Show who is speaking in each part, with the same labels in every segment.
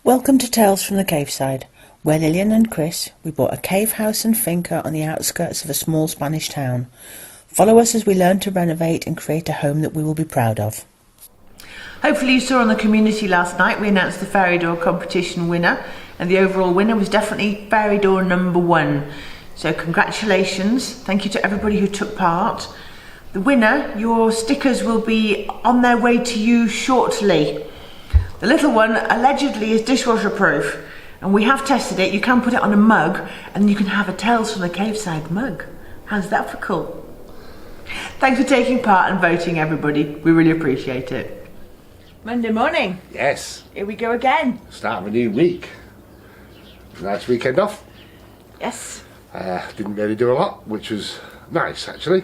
Speaker 1: Welcome to Tales from the Caveside, where Lillian and Chris, we bought a cave house and finca on the outskirts of a small Spanish town. Follow us as we learn to renovate and create a home that we will be proud of. Hopefully you saw on the community last night we announced the fairy door competition winner, and the overall winner was definitely fairy door number 1. So congratulations, thank you to everybody who took part. The winner, your stickers will be on their way to you shortly. The little one allegedly is dishwasher proof, and we have tested it. You can put it on a mug and you can have a Tales from the Caveside mug. How's that for cool? Thanks for taking part and voting, everybody. We really appreciate it. Monday morning.
Speaker 2: Yes.
Speaker 1: Here we go again.
Speaker 2: Start of a new week. Nice weekend off.
Speaker 1: Yes.
Speaker 2: Didn't really do a lot, which was nice actually.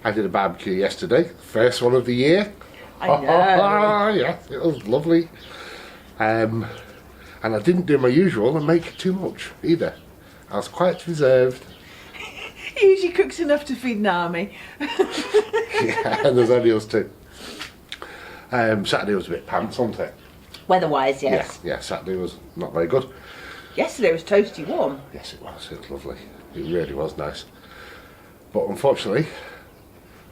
Speaker 2: I did a barbecue yesterday, first one of the year.
Speaker 1: I know.
Speaker 2: Yeah, it was lovely. And I didn't do my usual and make too much either. I was quite reserved.
Speaker 1: He usually cooks enough to feed an army.
Speaker 2: Yeah, and there's only us two. Saturday was a bit pants, wasn't it?
Speaker 1: Weather-wise, yes.
Speaker 2: Yeah, Saturday was not very good.
Speaker 1: Yesterday was toasty warm.
Speaker 2: Yes, it was. It was lovely. It really was nice. But unfortunately,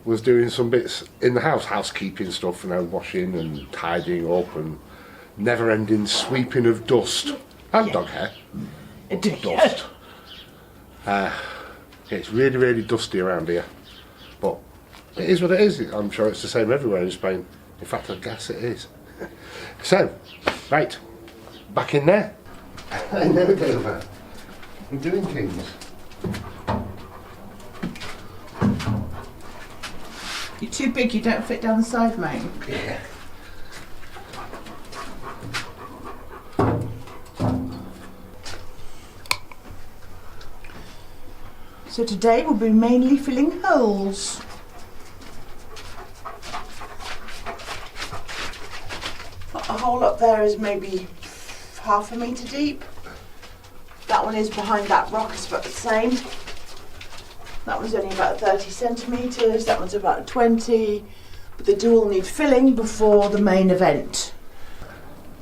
Speaker 2: was doing some bits in the house, housekeeping stuff, washing and tidying up and never-ending sweeping of dust and dog hair. Dust. It's really, really dusty around here, but it is what it is. I'm sure it's the same everywhere in Spain. In fact, I guess it is. So, right, back in there. I never get over. I'm doing things.
Speaker 1: You're too big, you don't fit down the side, mate.
Speaker 2: Yeah.
Speaker 1: So today we'll be mainly filling holes. A hole up there is maybe half a metre deep. That one is behind that rock, it's about the same. That one's only about 30 centimetres, that one's about 20, but they do all need filling before the main event.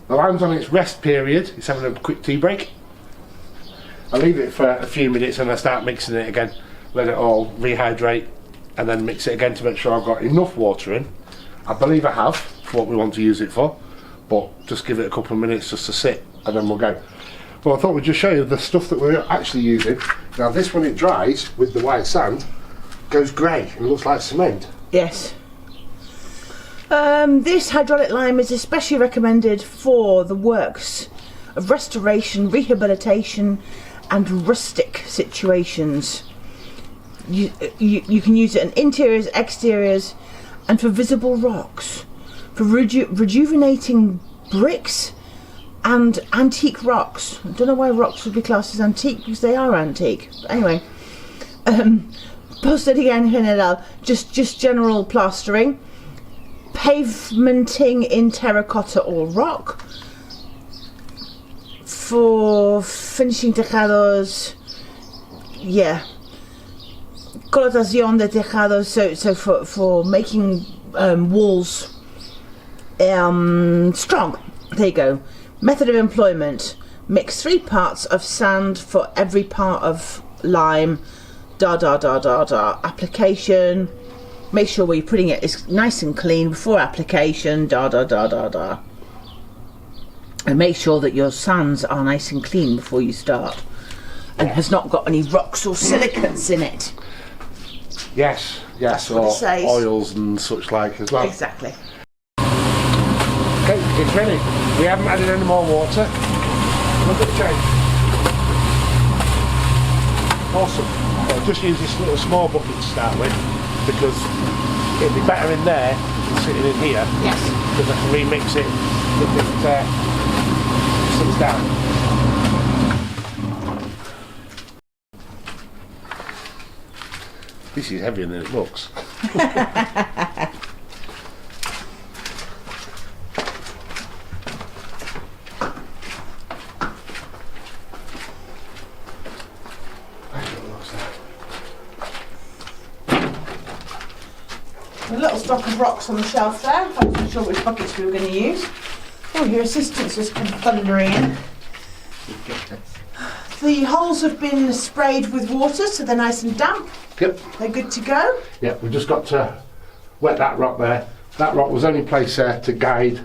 Speaker 2: The lamb's on its rest period, it's having a quick tea break. I leave it for a few minutes and I start mixing it again, let it all rehydrate and then mix it again to make sure I've got enough water in. I believe I have for what we want to use it for, but just give it a couple of minutes just to sit and then we'll go. Well, I thought we'd just show you the stuff that we're actually using. Now this, when it dries with the white sand, goes grey and looks like cement.
Speaker 1: Yes. This hydraulic lime is especially recommended for the works of restoration, rehabilitation and rustic situations. You can use it in interiors, exteriors and for visible rocks, for rejuvenating bricks and antique rocks. I don't know why rocks would be classed as antique, because they are antique. But anyway, postería en general, just general plastering, pavementing in terracotta or rock, for finishing tejados, yeah, coloración de tejados, so for making walls strong. There you go. Method of employment: mix 3 parts of sand for every part of lime. Application: make sure where you're putting it is nice and clean before application. And make sure that your sands are nice and clean before you start, and has not got any rocks or silicates in it.
Speaker 2: Yes, or oils and such like as well.
Speaker 1: Exactly.
Speaker 2: Okay, it's ready. We haven't added any more water. Look at the change. Awesome. I'll just use this little small bucket to start with, because it'd be better in there than sitting in here.
Speaker 1: Yes.
Speaker 2: Because I can remix it if it sits down. This is heavier than it looks.
Speaker 1: A little stock of rocks on the shelf there. I wasn't sure which buckets we were going to use. Oh, your assistant's just come thundering in. The holes have been sprayed with water, so they're nice and damp.
Speaker 2: Yep.
Speaker 1: They're good to go.
Speaker 2: Yeah, we've just got to wet that rock there. That rock was only placed there to guide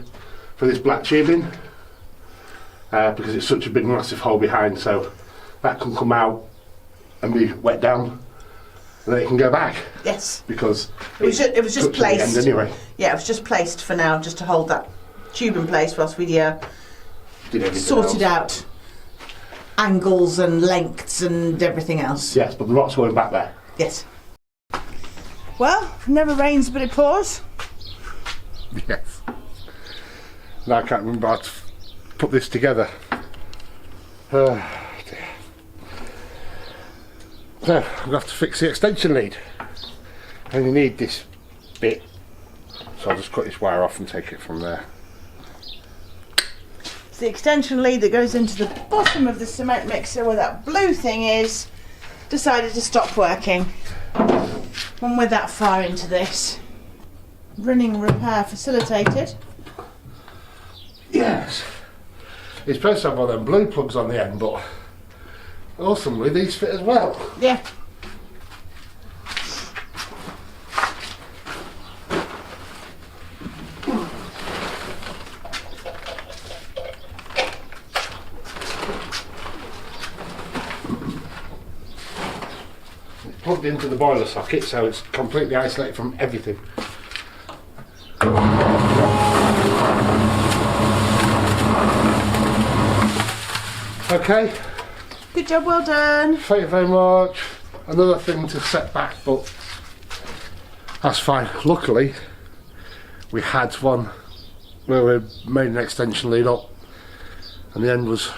Speaker 2: for this black tubing because it's such a big massive hole behind, so that can come out and be wet down and then it can go back.
Speaker 1: Yes.
Speaker 2: Because
Speaker 1: it was just placed.
Speaker 2: At the end anyway.
Speaker 1: Yeah, it was just placed for now, just to hold that tube in place whilst we sorted out angles and lengths and everything else.
Speaker 2: Yes, but the rock's going back there.
Speaker 1: Yes. Well, it never rains but it pours.
Speaker 2: Yes. Now I can't remember how to put this together. Dear. So, I'm going to have to fix the extension lead. And you need this bit. So I'll just cut this wire off and take it from there.
Speaker 1: It's the extension lead that goes into the bottom of the cement mixer where that blue thing is. Decided to stop working when we're that far into this. Running repair facilitated.
Speaker 2: Yes. It's supposed to have one of them blue plugs on the end, but awesomely these fit as well.
Speaker 1: Yeah.
Speaker 2: Plugged into the boiler socket, so it's completely isolated from everything. Okay.
Speaker 1: Good job, well done.
Speaker 2: Thank you very much. Another thing to set back, but that's fine. Luckily, we had one where we made an extension lead up, and the end was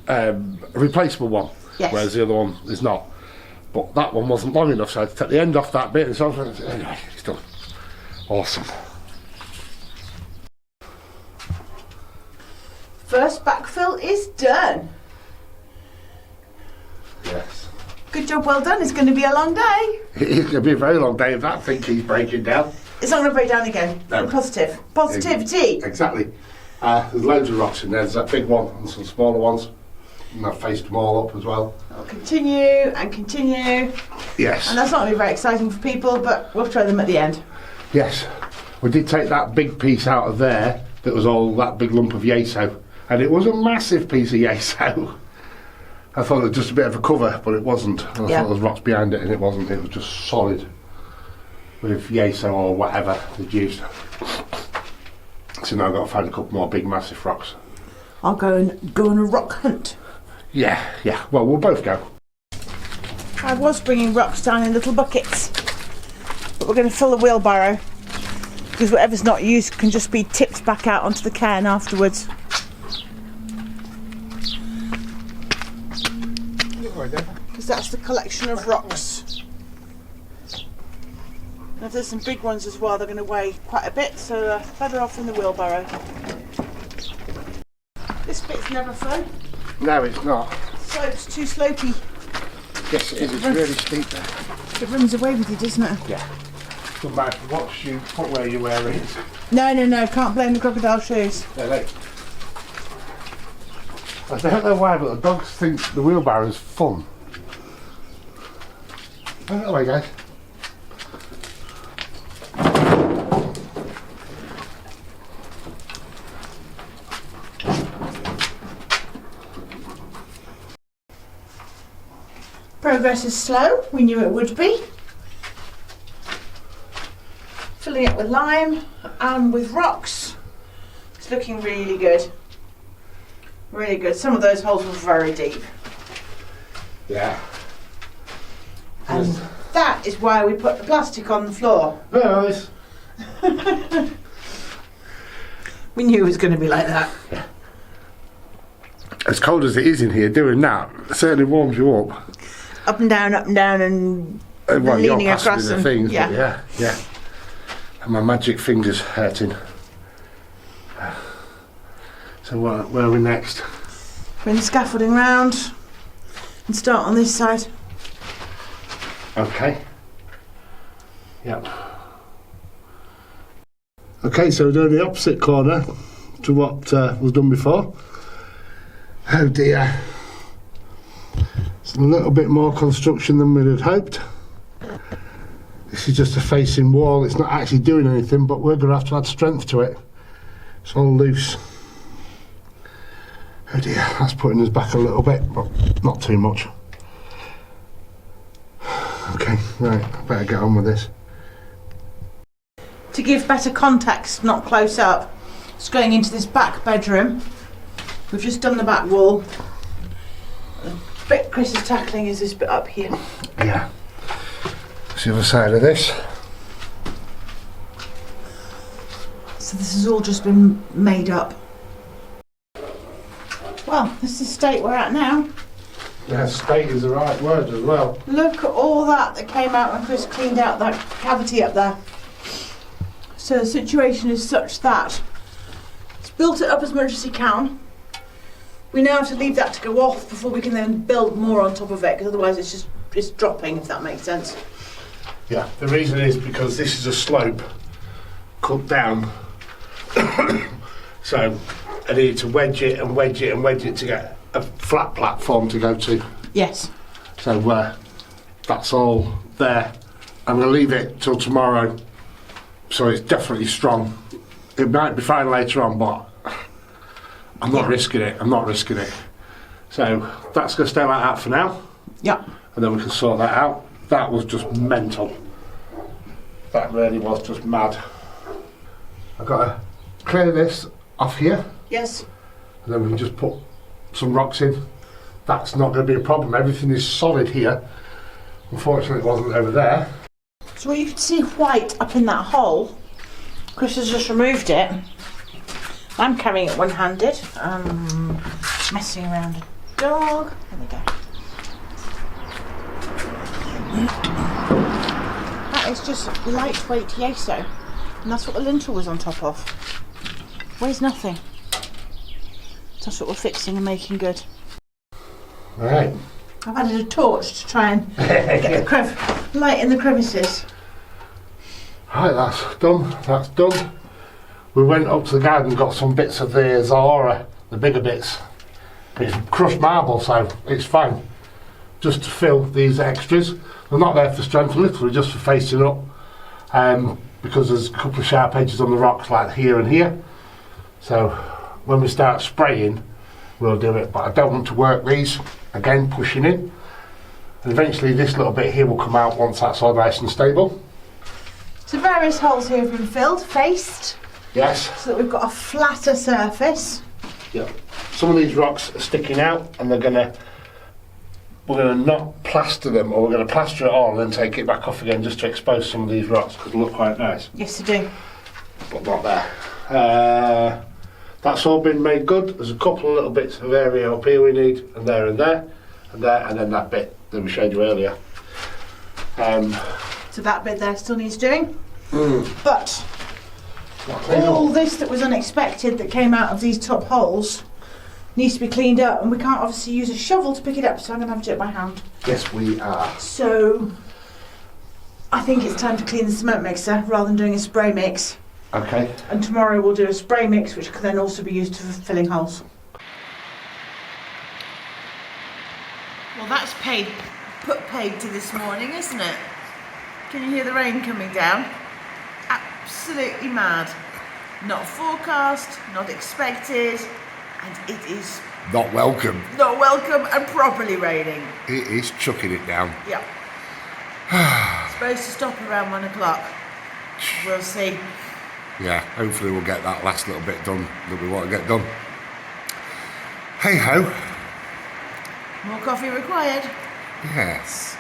Speaker 2: a replaceable one,
Speaker 1: yes.
Speaker 2: Whereas the other one is not. But that one wasn't long enough, so I had to take the end off that bit, and so anyway, it's done. Awesome.
Speaker 1: First backfill is done.
Speaker 2: Yes.
Speaker 1: Good job, well done. It's going to be a long day.
Speaker 2: It's going to be a very long day if that thing keeps breaking down.
Speaker 1: It's not going to break down again.
Speaker 2: No.
Speaker 1: Positive. Positivity.
Speaker 2: Exactly. There's loads of rocks in there. There's that big one and some smaller ones. And I've faced them all up as well.
Speaker 1: I'll continue and continue.
Speaker 2: Yes.
Speaker 1: And that's not going to be very exciting for people, but we'll try them at the end.
Speaker 2: Yes. We did take that big piece out of there that was all that big lump of yeso. And it was a massive piece of yeso. I thought it was just a bit of a cover, but it wasn't. I thought there was rocks behind it, and it wasn't. It was just solid with yeso or whatever they'd used. So now I've got to find a couple more big, massive rocks.
Speaker 1: I'll go on a rock hunt.
Speaker 2: Yeah. Well, we'll both go.
Speaker 1: I was bringing rocks down in little buckets, but we're going to fill the wheelbarrow because whatever's not used can just be tipped back out onto the cairn afterwards. Because that's the collection of rocks. And if there's some big ones as well, they're going to weigh quite a bit, so feather off in the wheelbarrow. This bit's never fun.
Speaker 2: No, it's not.
Speaker 1: Slope's too slopey.
Speaker 2: Yes, it is. It's really steep there.
Speaker 1: It runs away with you, doesn't it?
Speaker 2: Yeah. Come back. What shoe? Footwear you're wearing?
Speaker 1: No. Can't blame the crocodile shoes.
Speaker 2: I don't know why, but the dogs think the wheelbarrow's fun. Put it away, guys.
Speaker 1: Progress is slow, we knew it would be. Filling it with lime and with rocks. It's looking really good. Really good. Some of those holes were very deep.
Speaker 2: Yeah.
Speaker 1: And that is why we put the plastic on the floor.
Speaker 2: Nice.
Speaker 1: We knew it was going to be like that.
Speaker 2: Yeah. As cold as it is in here, doing that certainly warms you up.
Speaker 1: Up and down, and
Speaker 2: well,
Speaker 1: leaning
Speaker 2: you're
Speaker 1: across
Speaker 2: the
Speaker 1: and
Speaker 2: things,
Speaker 1: yeah.
Speaker 2: But yeah. And my magic finger's hurting. So where are we next?
Speaker 1: Bring the scaffolding round and start on this side.
Speaker 2: Okay. Yep. Okay, so we're doing the opposite corner to what was done before. Oh dear. It's a little bit more construction than we'd had hoped. This is just a facing wall, it's not actually doing anything, but we're going to have to add strength to it. It's all loose. Oh dear, that's putting us back a little bit, but not too much. Okay, right, I better get on with this.
Speaker 1: To give better context, not close up, it's going into this back bedroom. We've just done the back wall. The bit Chris is tackling is this bit up here.
Speaker 2: Yeah. It's the other side of this.
Speaker 1: So this has all just been made up. Well, this is the state we're at now.
Speaker 2: Yeah, state is the right word as well.
Speaker 1: Look at all that came out when Chris cleaned out that cavity up there. So the situation is such that he's built it up as much as he can. We now have to leave that to go off before we can then build more on top of it, because otherwise it's dropping, if that makes sense.
Speaker 2: Yeah, the reason is because this is a slope cut down. So I needed to wedge it and wedge it and wedge it to get a flat platform to go to.
Speaker 1: Yes.
Speaker 2: So that's all there. I'm going to leave it till tomorrow, so it's definitely strong. It might be fine later on, but I'm not risking it. I'm not risking it. So that's going to stay like that for now.
Speaker 1: Yeah.
Speaker 2: And then we can sort that out. That was just mental. That really was just mad. I've got to clear this off here.
Speaker 1: Yes.
Speaker 2: And then we can just put some rocks in. That's not going to be a problem. Everything is solid here. Unfortunately, it wasn't over there.
Speaker 1: So you can see white up in that hole. Chris has just removed it. I'm carrying it one-handed. Messing around a dog. There we go. That is just lightweight yeso, and that's what the lintel was on top of. Weighs nothing. That's what we're fixing and making good.
Speaker 2: Right.
Speaker 1: I've added a torch to try and get the light in the crevices.
Speaker 2: Right, that's done. That's done. We went up to the garden and got some bits of the Zahara, the bigger bits. It's crushed marble, so it's fine. Just to fill these extras. They're not there for strength, literally just for facing up. Because there's a couple of sharp edges on the rocks like here and here. So when we start spraying, we'll do it. But I don't want to work these, again, pushing in. And eventually this little bit here will come out once that's all nice and stable.
Speaker 1: So various holes here have been filled, faced.
Speaker 2: Yes.
Speaker 1: So that we've got a flatter surface.
Speaker 2: Yep. Some of these rocks are sticking out, and we're gonna not plaster them, or we're gonna plaster it all and then take it back off again just to expose some of these rocks because they look quite nice.
Speaker 1: Yes, they do.
Speaker 2: But not there. That's all been made good. There's a couple of little bits of area up here we need, and there and there, and there, and then that bit that we showed you earlier.
Speaker 1: So that bit there still needs doing. But all this that was unexpected that came out of these top holes needs to be cleaned up, and we can't obviously use a shovel to pick it up, so I'm going to have to do it by hand.
Speaker 2: Yes, we are.
Speaker 1: So I think it's time to clean the cement mixer rather than doing a spray mix.
Speaker 2: Okay.
Speaker 1: And tomorrow we'll do a spray mix, which can then also be used for filling holes. Well, that's put paid to this morning, isn't it? Can you hear the rain coming down? Absolutely mad. Not forecast, not expected, and it is
Speaker 2: Not welcome.
Speaker 1: not welcome and properly raining.
Speaker 2: It is chucking it down.
Speaker 1: Yeah. Supposed to stop around 1 o'clock. We'll see.
Speaker 2: Yeah, hopefully we'll get that last little bit done that we want to get done. Hey ho.
Speaker 1: More coffee required.
Speaker 2: Yes.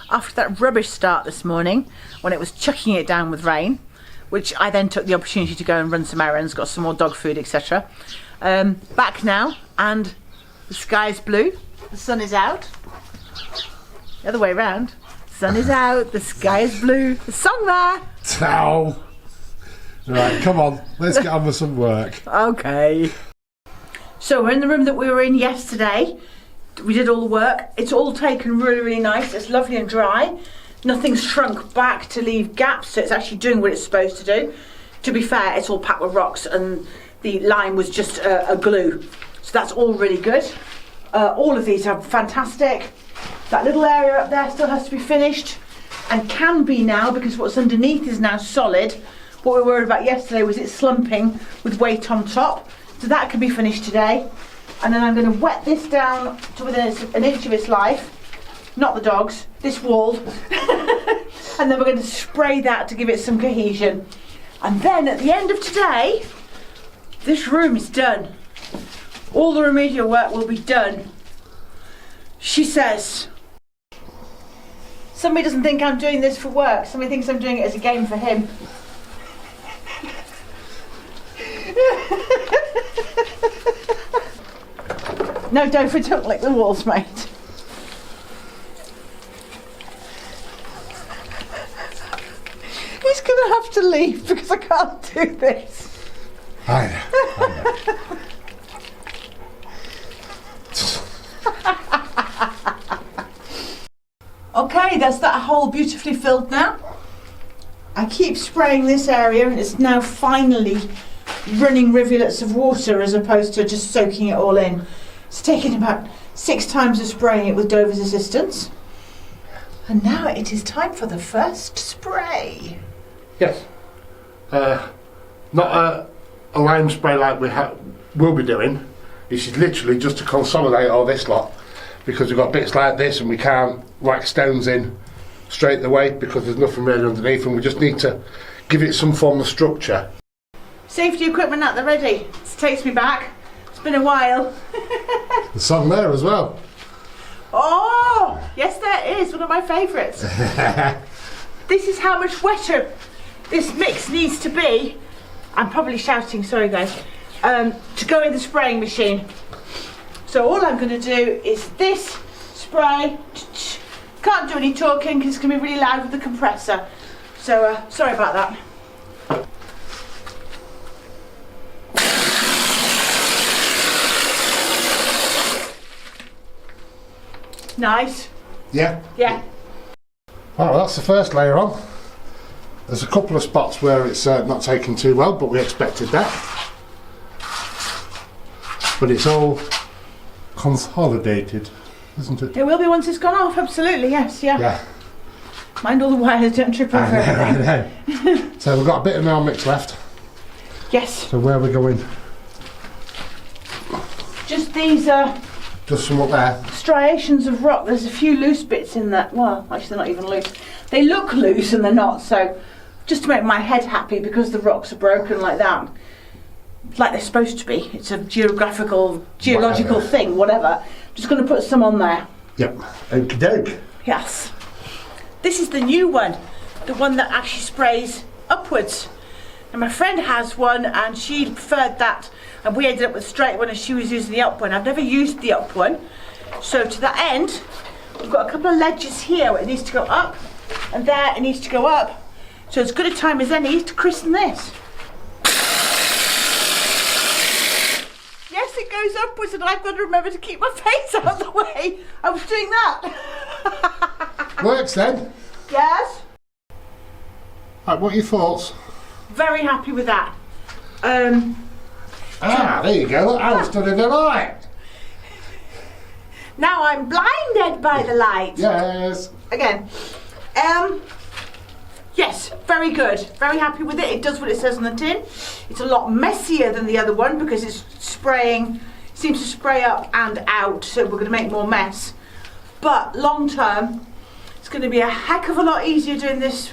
Speaker 1: After that rubbish start this morning, when it was chucking it down with rain, which I then took the opportunity to go and run some errands, got some more dog food, etc. Back now, and the sky is blue, the sun is out. The other way round. Sun is out, the sky is blue. The song there.
Speaker 2: Ow. Right, come on, let's get on with some work.
Speaker 1: Okay. So we're in the room that we were in yesterday. We did all the work. It's all taken really, really nice. It's lovely and dry. Nothing's shrunk back to leave gaps, so it's actually doing what it's supposed to do. To be fair, it's all packed with rocks and the lime was just a glue. So that's all really good. All of these are fantastic. That little area up there still has to be finished, and can be now, because what's underneath is now solid. What we were worried about yesterday was it slumping with weight on top. So that can be finished today. And then I'm going to wet this down to within an inch of its life. Not the dogs, this wall. And then we're going to spray that to give it some cohesion. And then at the end of today, this room is done. All the remedial work will be done. She says. Somebody doesn't think I'm doing this for work. Somebody thinks I'm doing it as a game for him. No, don't lick the walls, mate. He's going to have to leave because I can't do this.
Speaker 2: I know.
Speaker 1: Okay, that's that hole beautifully filled now. I keep spraying this area and it's now finally running rivulets of water as opposed to just soaking it all in. It's taken about 6 times of spraying it with Dover's assistance. And now it is time for the first spray.
Speaker 2: Yes. Not a lime spray like we'll be doing. This is literally just to consolidate all this lot, because we've got bits like this and we can't whack stones in straight away because there's nothing really underneath, and we just need to give it some form of structure.
Speaker 1: Safety equipment at the ready. This takes me back. It's been a while.
Speaker 2: The song there as well.
Speaker 1: Oh, yes there is. One of my favourites. This is how much wetter this mix needs to be. I'm probably shouting, sorry guys, to go in the spraying machine. So all I'm going to do is this spray. Can't do any talking because it's going to be really loud with the compressor. So sorry about that. Nice.
Speaker 2: Yeah?
Speaker 1: Yeah.
Speaker 2: Well, that's the first layer on. There's a couple of spots where it's not taking too well, but we expected that. But it's all consolidated, isn't it?
Speaker 1: It will be once it's gone off, absolutely, yes, yeah.
Speaker 2: Yeah.
Speaker 1: Mind all the wires, don't trip over everything.
Speaker 2: I know. So we've got a bit of nail mix left.
Speaker 1: Yes.
Speaker 2: So where are we going?
Speaker 1: Just these
Speaker 2: Just some up there.
Speaker 1: striations of rock. There's a few loose bits in that. Well, actually they're not even loose. They look loose and they're not, so just to make my head happy, because the rocks are broken like that, like they're supposed to be. It's a geological thing, whatever. Just going to put some on there.
Speaker 2: Yep. Okie doke.
Speaker 1: Yes. This is the new one, the one that actually sprays upwards. And my friend has one and she preferred that, and we ended up with a straight one and she was using the up one. I've never used the up one. So to that end, we've got a couple of ledges here where it needs to go up, and there it needs to go up. So as good a time as any to christen this. Yes, it goes upwards and I've got to remember to keep my face out of the way. I was doing that.
Speaker 2: Works then.
Speaker 1: Yes.
Speaker 2: Right, what are your thoughts?
Speaker 1: Very happy with that.
Speaker 2: There you go. Look, I was stood in the light.
Speaker 1: Now I'm blinded by the light.
Speaker 2: Yes.
Speaker 1: Again. Yes, very good. Very happy with it. It does what it says on the tin. It's a lot messier than the other one because it's spraying, seems to spray up and out, so we're going to make more mess. But long term, it's going to be a heck of a lot easier doing this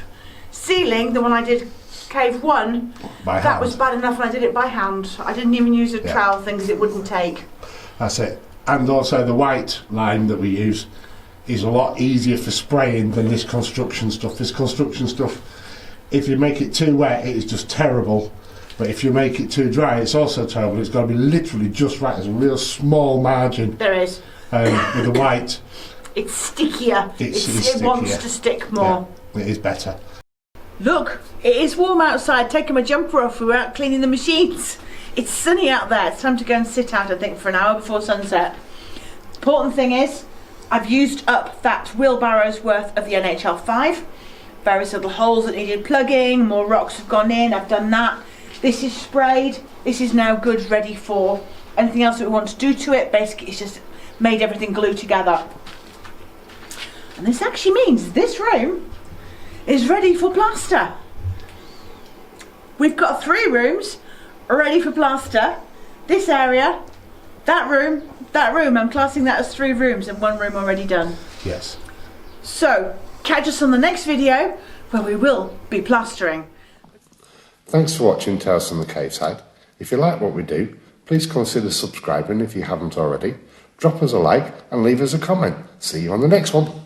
Speaker 1: ceiling than when I did cave 1. That was bad enough when I did it by hand. I didn't even use a trowel thing because it wouldn't take.
Speaker 2: That's it. And also the white lime that we use is a lot easier for spraying than this construction stuff. This construction stuff, if you make it too wet, it is just terrible. But if you make it too dry, it's also terrible. It's got to be literally just right. There's a real small margin.
Speaker 1: There is.
Speaker 2: With the white.
Speaker 1: It's stickier. It
Speaker 2: stickier.
Speaker 1: wants to stick more.
Speaker 2: Yeah, it is better.
Speaker 1: Look, it is warm outside. Taking my jumper off, we were out cleaning the machines. It's sunny out there. It's time to go and sit out, I think, for an hour before sunset. Important thing is, I've used up that wheelbarrow's worth of the NHL5. Various little holes that needed plugging, more rocks have gone in, I've done that. This is sprayed. This is now good, ready for anything else that we want to do to it. Basically, it's just made everything glue together. And this actually means this room is ready for plaster. We've got 3 rooms ready for plaster. This area, that room, I'm classing that as 3 rooms and 1 room already done.
Speaker 2: Yes.
Speaker 1: So, catch us on the next video where we will be plastering.
Speaker 3: Thanks for watching Tales from the Cave Side. If you like what we do, please consider subscribing if you haven't already. Drop us a like and leave us a comment. See you on the next one.